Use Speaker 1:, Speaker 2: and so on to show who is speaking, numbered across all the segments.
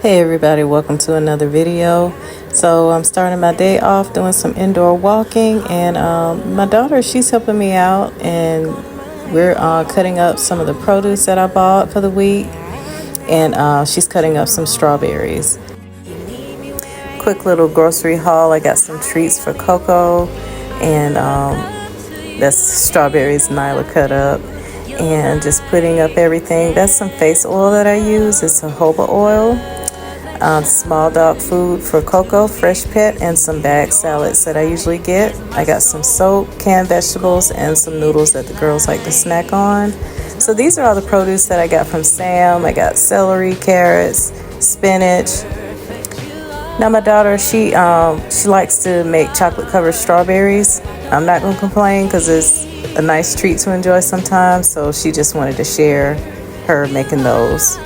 Speaker 1: Hey everybody, welcome to another video. So I'm starting my day off doing some indoor walking, and my daughter, she's helping me out, and we're cutting up some of the produce that I bought for the week, and she's cutting up some strawberries. Quick little grocery haul. I got some treats for Coco, and that's strawberries Nyla cut up, and just putting up everything. That's some face oil that I use. It's jojoba oil. Small dog food for Coco, fresh pet, and some bag salads that I usually get. I got some soap, canned vegetables, and some noodles that the girls like to snack on. So these are all the produce that I got from Sam. I got celery, carrots, spinach. Now my daughter, she likes to make chocolate covered strawberries. I'm not gonna complain because it's a nice treat to enjoy sometimes. So she just wanted to share her making those.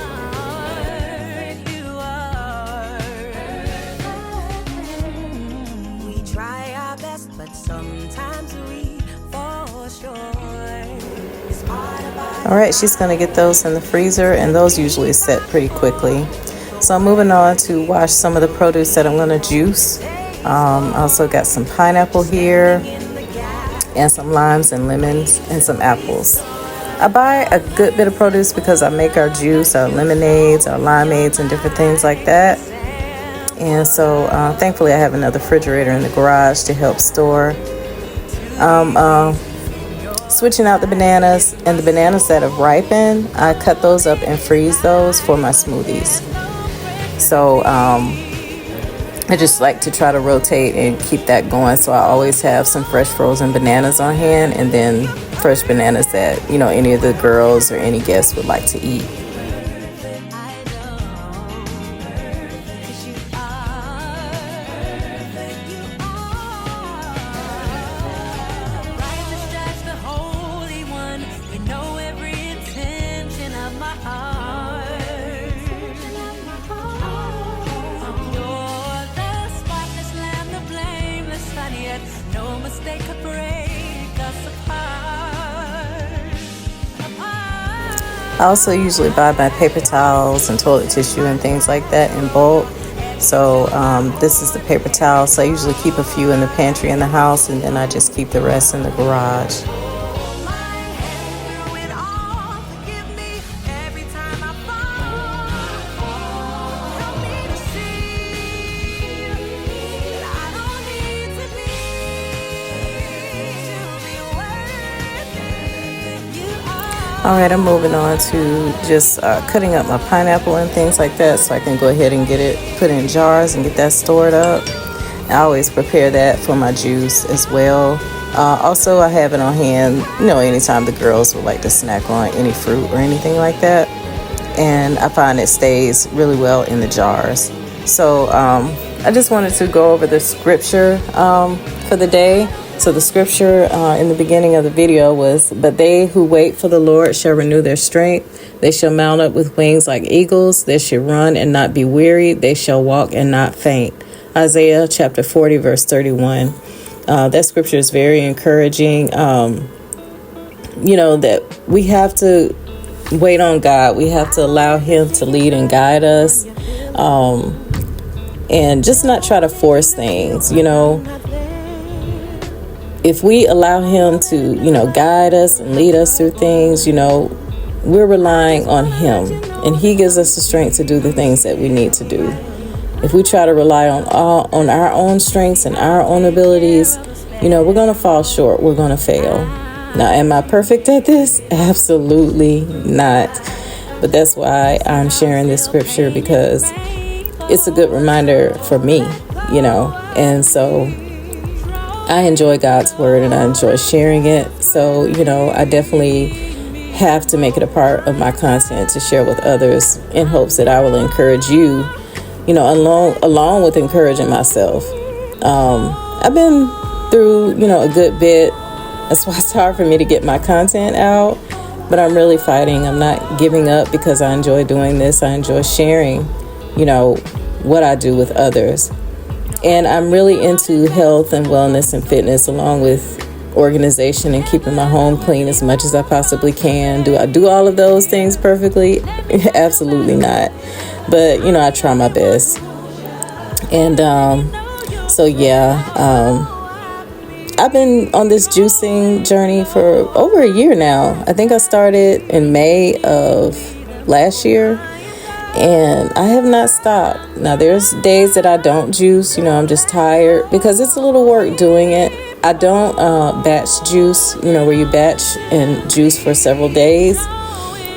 Speaker 1: All right, she's gonna get those in the freezer, and those usually set pretty quickly. So I'm moving on to wash some of the produce that I'm gonna juice. I also got some pineapple here, and some limes and lemons, and some apples. I buy a good bit of produce because I make our juice, our lemonades, our limeades, and different things like that. And so thankfully I have another refrigerator in the garage to help store. Switching out the bananas, and the bananas that have ripened, I cut those up and freeze those for my smoothies. So I just like to try to rotate and keep that going, so I always have some fresh frozen bananas on hand, and then fresh bananas that any of the girls or any guests would like to eat. I also usually buy my paper towels and toilet tissue and things like that in bulk. So this is the paper towels. So I usually keep a few in the pantry in the house, and then I just keep the rest in the garage. All right, I'm moving on to just cutting up my pineapple and things like that, so I can go ahead and get it put in jars and get that stored up. I always prepare that for my juice as well. Also, I have it on hand, anytime the girls would like to snack on any fruit or anything like that. And I find it stays really well in the jars. So I just wanted to go over the scripture for the day. So the scripture in the beginning of the video was, "But they who wait for the Lord shall renew their strength. They shall mount up with wings like eagles. They shall run and not be weary. They shall walk and not faint." Isaiah chapter 40, verse 31. That scripture is very encouraging. That we have to wait on God. We have to allow Him to lead and guide us. And just not try to force things, If we allow Him to, guide us and lead us through things, we're relying on Him, and He gives us the strength to do the things that we need to do. If we try to rely on our own strengths and our own abilities, we're going to fall short. We're going to fail. Now, am I perfect at this? Absolutely not. But that's why I'm sharing this scripture, because it's a good reminder for me, and so I enjoy God's word and I enjoy sharing it. So, I definitely have to make it a part of my content to share with others, in hopes that I will encourage you, along with encouraging myself. I've been through, a good bit. That's why it's hard for me to get my content out, but I'm really fighting. I'm not giving up, because I enjoy doing this. I enjoy sharing, what I do with others. And I'm really into health and wellness and fitness, along with organization and keeping my home clean as much as I possibly can. Do I do all of those things perfectly? Absolutely not. But, you know, I try my best. And so, yeah, I've been on this juicing journey for over a year now. I think I started in May of last year, and I have not stopped. Now, there's days that I don't juice. You know, I'm just tired because it's a little work doing it. I don't batch juice, you know, where you batch and juice for several days.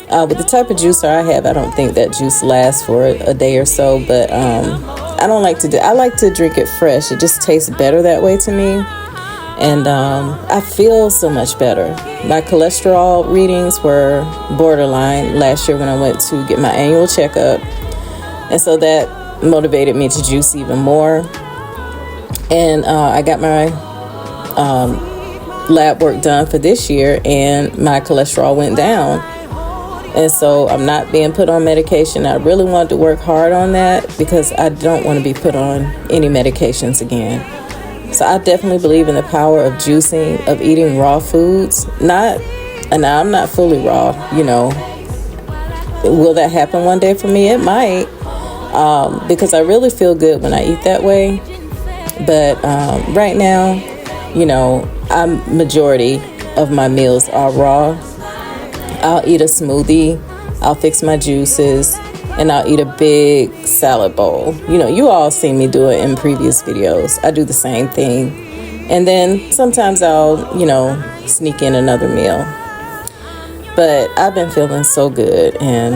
Speaker 1: With the type of juicer I have, I don't think that juice lasts for a day or so, but I don't like to do. I like to drink it fresh. It just tastes better that way to me. And I feel so much better. My cholesterol readings were borderline last year when I went to get my annual checkup. And so that motivated me to juice even more. And I got my lab work done for this year, and my cholesterol went down. And so I'm not being put on medication. I really wanted to work hard on that because I don't want to be put on any medications again. So I definitely believe in the power of juicing, of eating raw foods. And I'm not fully raw, you know. Will that happen one day for me? It might, because I really feel good when I eat that way. But right now, you know, majority of my meals are raw. I'll eat a smoothie, I'll fix my juices, and I'll eat a big salad bowl. You know, you all seen me do it in previous videos. I do the same thing. And then sometimes I'll, you know, sneak in another meal. But I've been feeling so good, and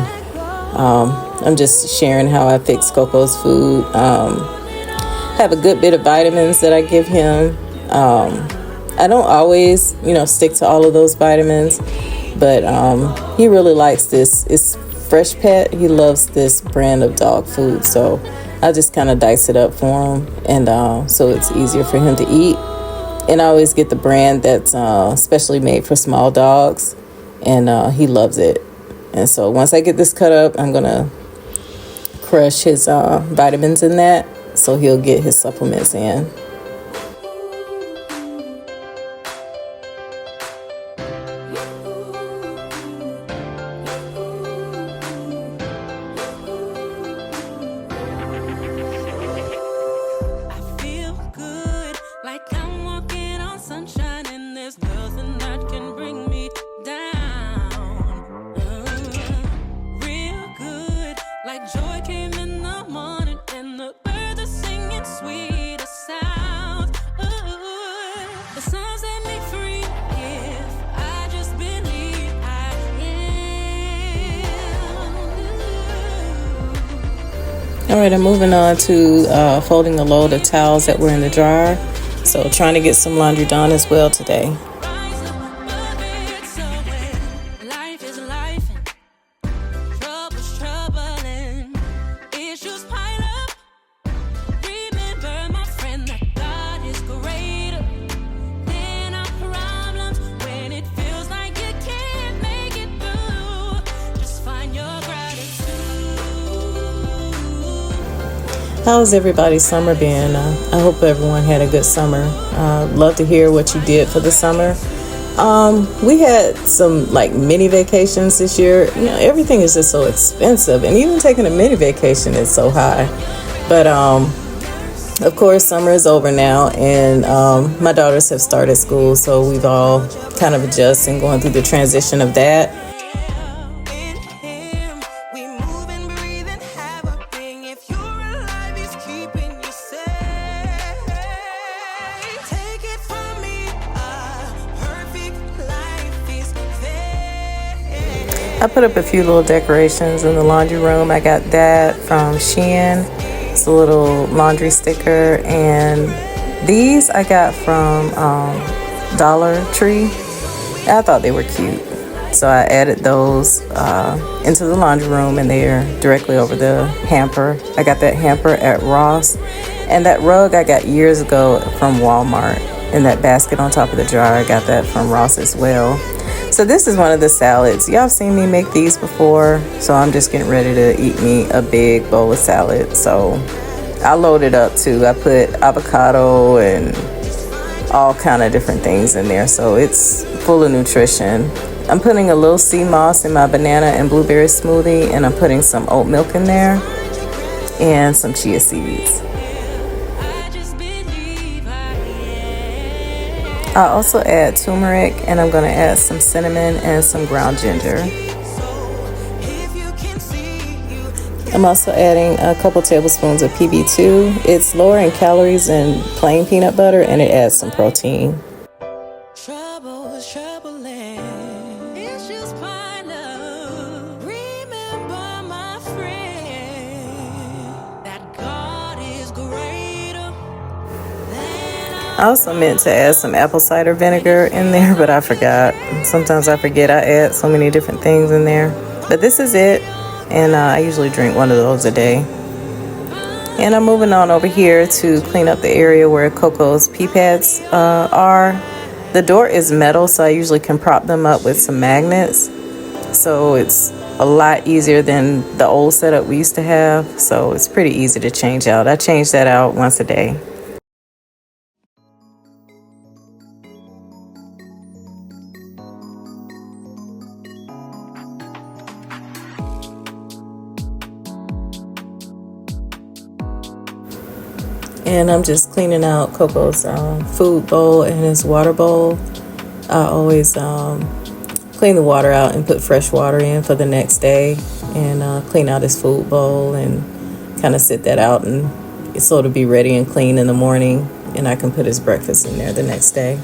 Speaker 1: I'm just sharing how I fix Coco's food. Have a good bit of vitamins that I give him. I don't always, you know, stick to all of those vitamins, but he really likes this. It's Fresh Pet. He loves this brand of dog food, so I just kind of dice it up for him, and so it's easier for him to eat. And I always get the brand that's specially made for small dogs, and he loves it. And so once I get this cut up, I'm gonna crush his vitamins in that, so he'll get his supplements in. All right, I'm moving on to folding a load of towels that were in the dryer. So trying to get some laundry done as well today. How's everybody's summer been? I hope everyone had a good summer. Love to hear what you did for the summer. We had some like mini vacations this year. You know, everything is just so expensive, and even taking a mini vacation is so high. But of course, summer is over now, and my daughters have started school, so we've all kind of adjusted and going through the transition of that. I put up a few little decorations in the laundry room. I got that from Shein. It's a little laundry sticker. And these I got from Dollar Tree. I thought they were cute. So I added those into the laundry room, and they're directly over the hamper. I got that hamper at Ross. And that rug I got years ago from Walmart. And that basket on top of the dryer, I got that from Ross as well. So this is one of the salads. Y'all seen me make these before, so I'm just getting ready to eat me a big bowl of salad. So I loaded up too. I put avocado and all kind of different things in there. So it's full of nutrition. I'm putting a little sea moss in my banana and blueberry smoothie, and I'm putting some oat milk in there and some chia seeds. I also add turmeric, and I'm going to add some cinnamon and some ground ginger. I'm also adding a couple tablespoons of PB2. It's lower in calories than plain peanut butter, and it adds some protein. I also meant to add some apple cider vinegar in there, but I forgot. Sometimes I forget I add so many different things in there. But this is it, and I usually drink one of those a day. And I'm moving on over here to clean up the area where Coco's pee pads are. The door is metal, so I usually can prop them up with some magnets. So it's a lot easier than the old setup we used to have. So it's pretty easy to change out. I change that out once a day. And I'm just cleaning out Coco's food bowl and his water bowl. I always clean the water out and put fresh water in for the next day, and clean out his food bowl and kind of sit that out, and so it'll be ready and clean in the morning, and I can put his breakfast in there the next day.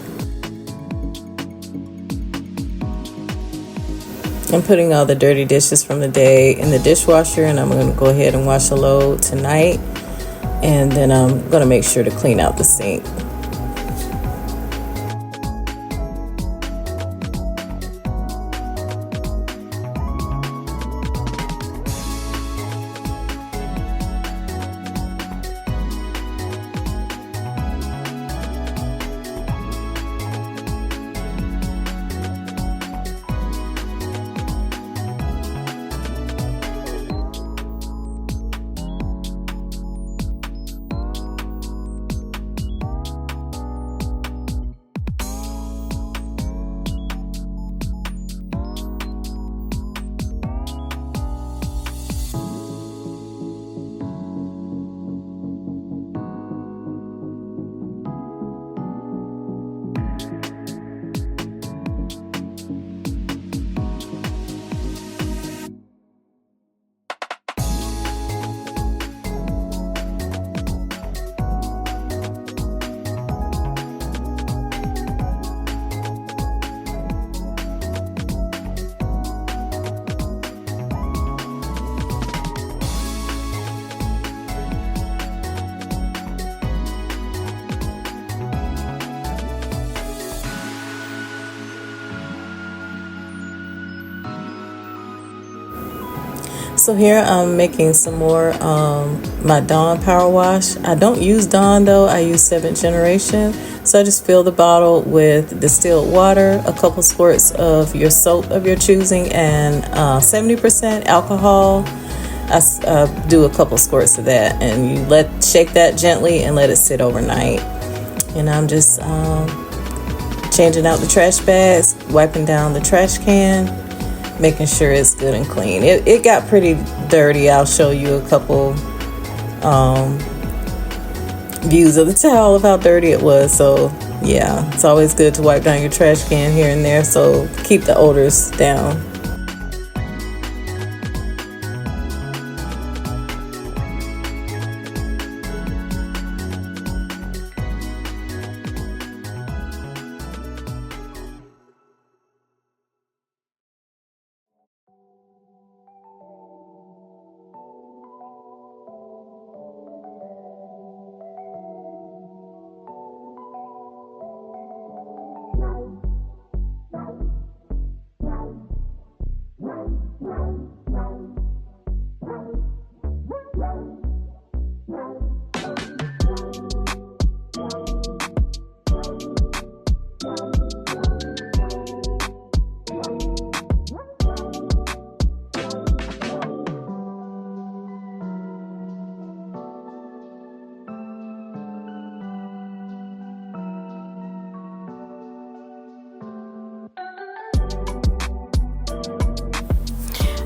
Speaker 1: I'm putting all the dirty dishes from the day in the dishwasher, and I'm going to go ahead and wash a load tonight. And then I'm going to make sure to clean out the sink. So here I'm making some more my Dawn Power Wash. I don't use Dawn though, I use 7th generation. So I just fill the bottle with distilled water, a couple squirts of your soap of your choosing, and 70% alcohol. I do a couple squirts of that, and you shake that gently and let it sit overnight. And I'm just changing out the trash bags, wiping down the trash can, making sure it's good and clean. It got pretty dirty. I'll show you a couple views of the towel of how dirty it was. So yeah, it's always good to wipe down your trash can here and there, so keep the odors down.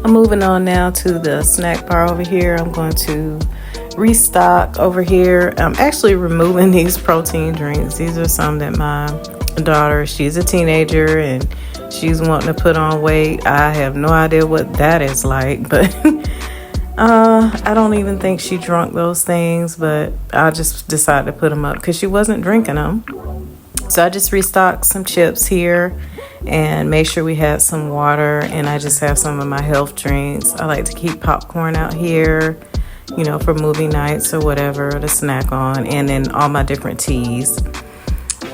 Speaker 1: I'm moving on now to the snack bar over here. I'm going to restock over here. I'm actually removing these protein drinks. These are some that my daughter, she's a teenager and she's wanting to put on weight. I have no idea what that is like, but I don't even think she drunk those things, but I just decided to put them up because she wasn't drinking them. So I just restocked some chips here and made sure we had some water, and I just have some of my health drinks. I like to keep popcorn out here, you know, for movie nights or whatever to snack on, and then all my different teas.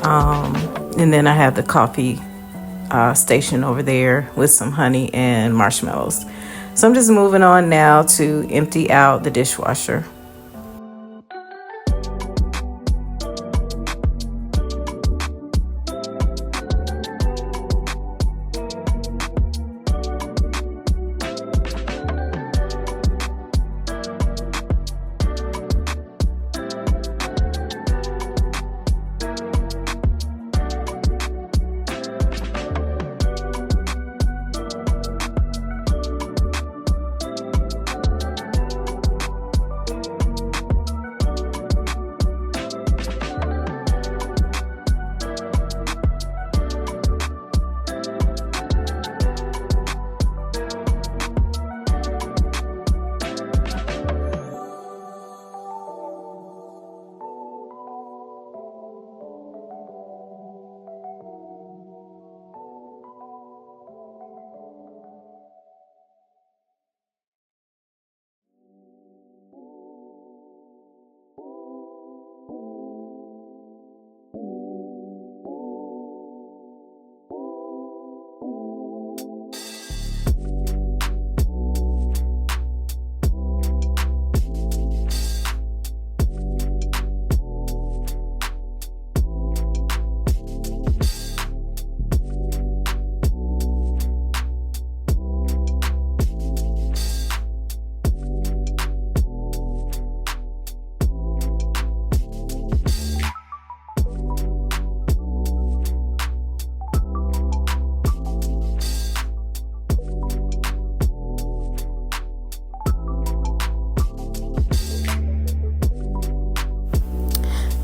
Speaker 1: And then I have the coffee station over there with some honey and marshmallows. So I'm just moving on now to empty out the dishwasher.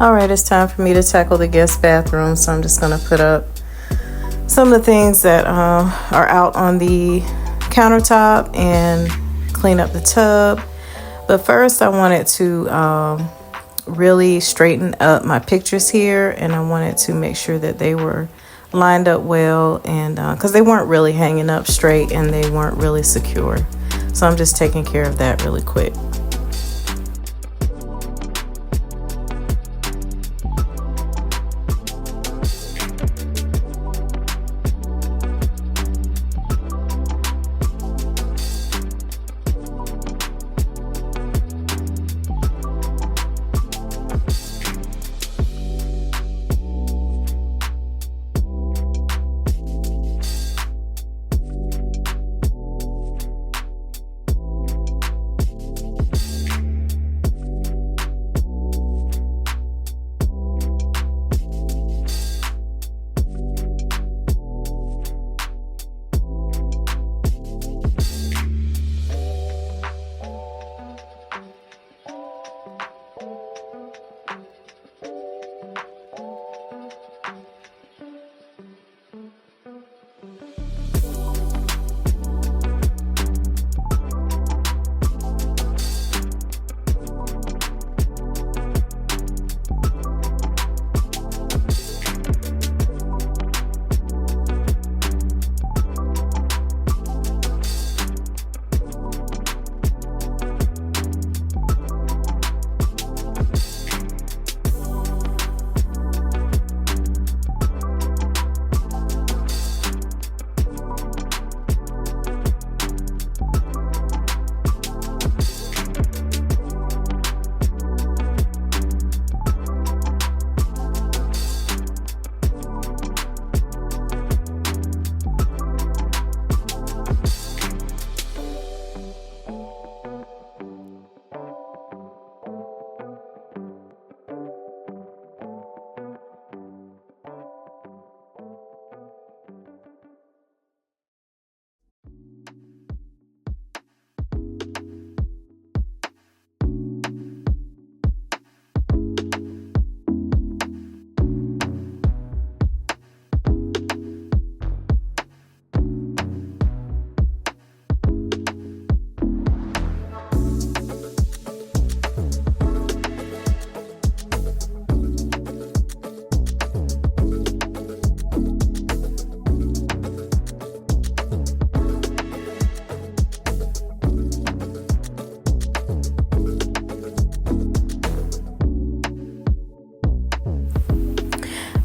Speaker 1: All right, it's time for me to tackle the guest bathroom. So I'm just going to put up some of the things that are out on the countertop and clean up the tub. But first, I wanted to really straighten up my pictures here, and I wanted to make sure that they were lined up well, and because they weren't really hanging up straight and they weren't really secure. So I'm just taking care of that really quick.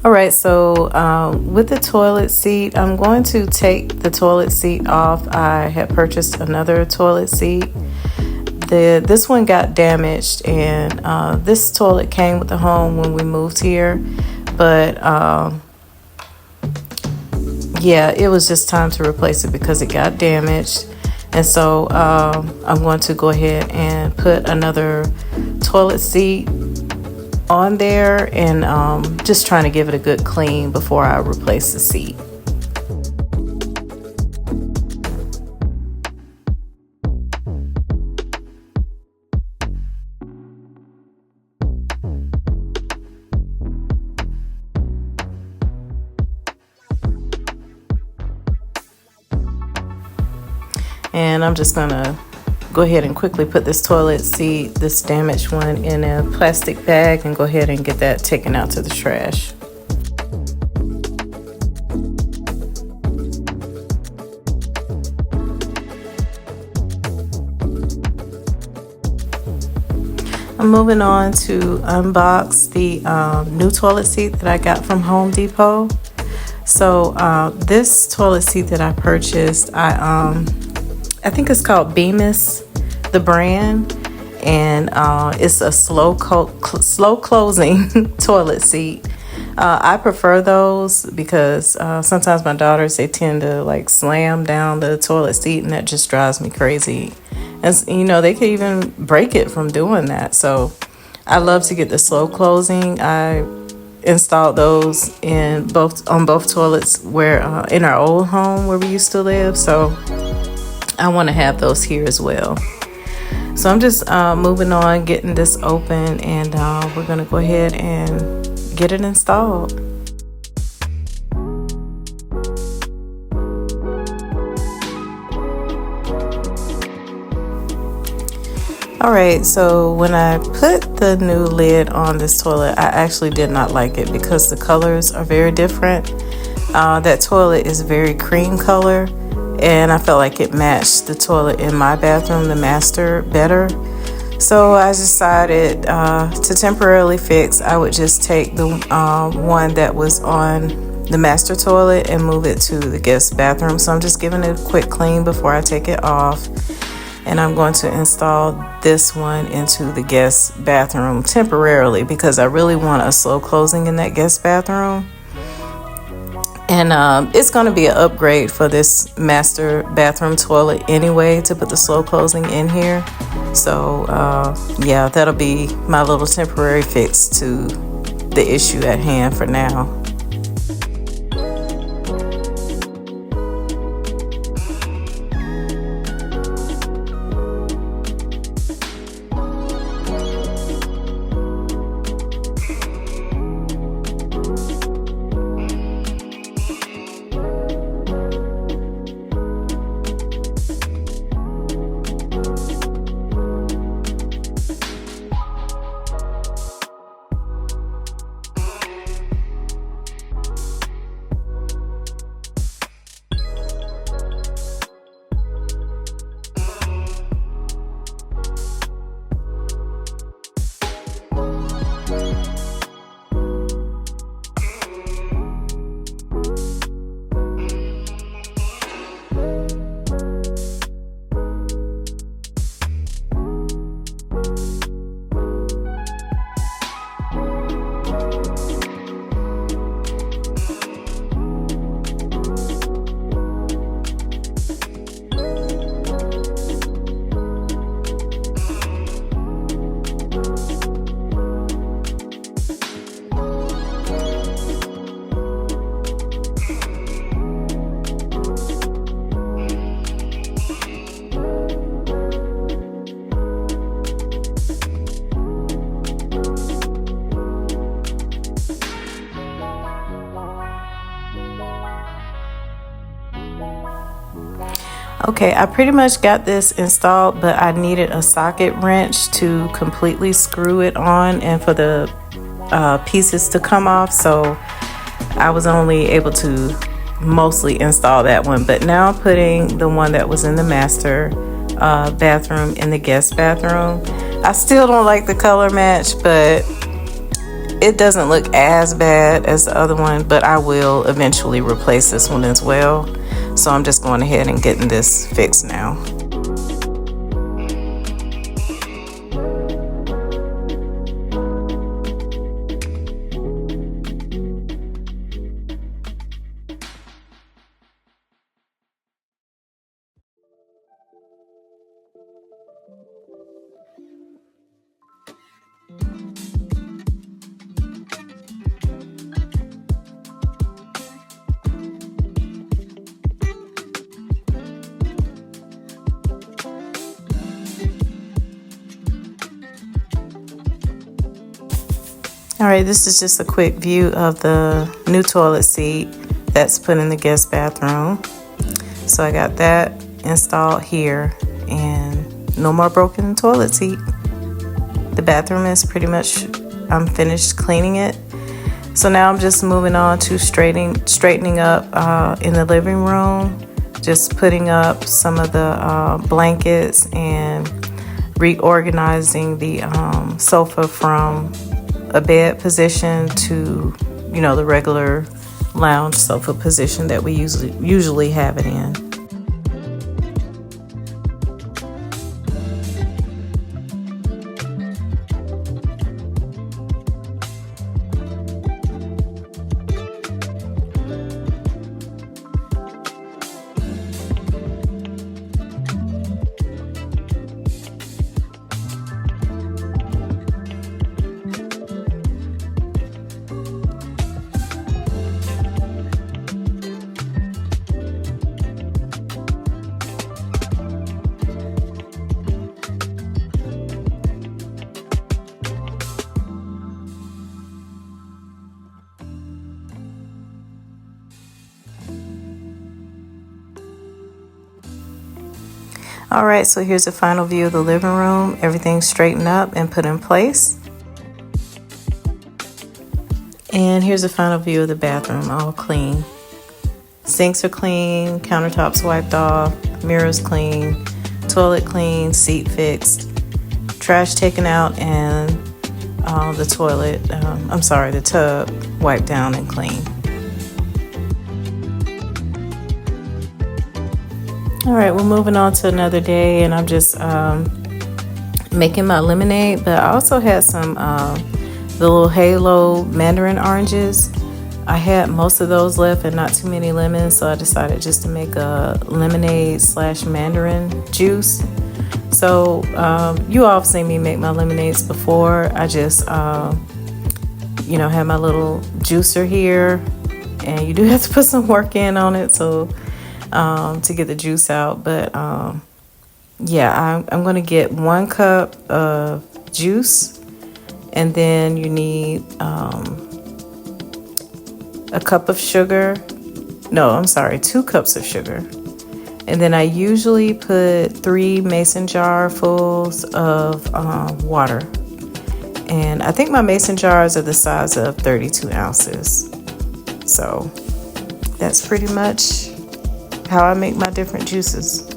Speaker 1: All right, so with the toilet seat, I'm going to take the toilet seat off. I had purchased another toilet seat. This one got damaged, and this toilet came with the home when we moved here. But yeah, it was just time to replace it because it got damaged. And so I'm going to go ahead and put another toilet seat on there, and just trying to give it a good clean before I replace the seat. And I'm just gonna go ahead and quickly put this toilet seat, this damaged one, in a plastic bag and go ahead and get that taken out to the trash. I'm moving on to unbox the new toilet seat that I got from Home Depot. So this toilet seat that I purchased, I think it's called Bemis, the brand, and it's a slow closing toilet seat. I prefer those because sometimes my daughters, they tend to like slam down the toilet seat, and that just drives me crazy. And you know, they could even break it from doing that. So I love to get the slow closing. I installed those on both toilets where in our old home where we used to live. So I want to have those here as well. So I'm just moving on, getting this open, and we're going to go ahead and get it installed. All right, so when I put the new lid on this toilet, I actually did not like it because the colors are very different. That toilet is very cream color, and I felt like it matched the toilet in my bathroom, the master, better. So I decided to temporarily fix. I would just take the one that was on the master toilet and move it to the guest bathroom. So I'm just giving it a quick clean before I take it off. And I'm going to install this one into the guest bathroom temporarily because I really want a slow closing in that guest bathroom. And it's going to be an upgrade for this master bathroom toilet anyway to put the slow closing in here. So yeah, that'll be my little temporary fix to the issue at hand for now. Okay, I pretty much got this installed, but I needed a socket wrench to completely screw it on and for the pieces to come off. So I was only able to mostly install that one. But now I'm putting the one that was in the master bathroom in the guest bathroom. I still don't like the color match, but it doesn't look as bad as the other one, but I will eventually replace this one as well. So I'm just going ahead and getting this fixed now. All right, this is just a quick view of the new toilet seat that's put in the guest bathroom. So I got that installed here, and no more broken toilet seat. The bathroom is pretty much, I'm finished cleaning it. So now I'm just moving on to straightening up in the living room, just putting up some of the blankets and reorganizing the sofa from a bed position to, you know, the regular lounge sofa position that we usually have it in. All right, so here's a final view of the living room. Everything's straightened up and put in place. And here's a final view of the bathroom, all clean. Sinks are clean, countertops wiped off, mirrors clean, toilet clean, seat fixed, trash taken out, and the tub wiped down and clean. All right, we're moving on to another day, and I'm just making my lemonade, but I also had some the little Halo mandarin oranges. I had most of those left and not too many lemons, so I decided just to make a lemonade / mandarin juice. So you all have seen me make my lemonades before. I just have my little juicer here, and you do have to put some work in on it to get the juice out. But I'm going to get 1 cup of juice, and then you need a cup of sugar. No, I'm sorry, 2 cups of sugar. And then I usually put 3 mason jar fulls of water. And I think my mason jars are the size of 32 ounces. So that's pretty much how I make my different juices.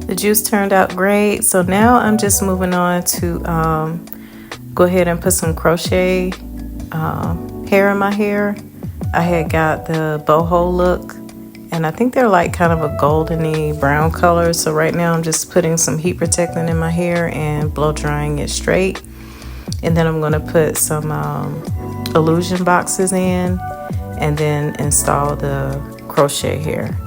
Speaker 1: The juice turned out great. So now I'm just moving on to go ahead and put some crochet hair in my hair. I had got the boho look, and I think they're like kind of a goldeny brown color. So right now I'm just putting some heat protectant in my hair and blow drying it straight. And then I'm going to put some illusion boxes in and then install the crochet hair.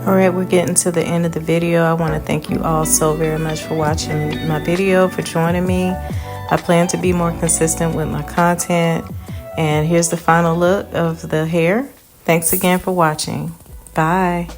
Speaker 1: All right, we're getting to the end of the video. I want to thank you all so very much for watching my video, for joining me. I plan to be more consistent with my content. And here's the final look of the hair. Thanks again for watching. Bye.